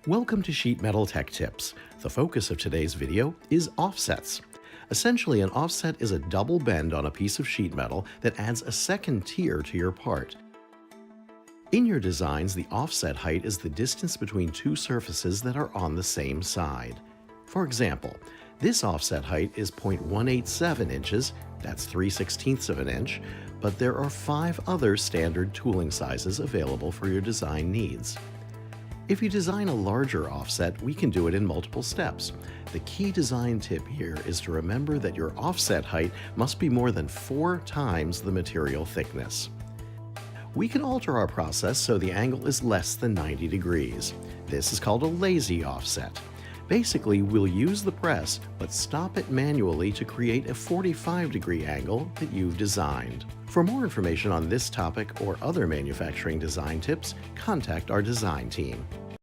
Welcome to Sheet Metal Tech Tips. The focus of today's video is offsets. Essentially, an offset is a double bend on a piece of sheet metal that adds a second tier to your part. In your designs, the offset height is the distance between two surfaces that are on the same side. For example, this offset height is 0.187 inches, that's 3/16 of an inch, but there are 5 other standard tooling sizes available for your design needs. If you design a larger offset, we can do it in multiple steps. The key design tip here is to remember that your offset height must be more than 4 times the material thickness. We can alter our process so the angle is less than 90 degrees. This is called a lazy offset. Basically, we'll use the press, but stop it manually to create a 45-degree angle that you've designed. For more information on this topic or other manufacturing design tips, contact our design team.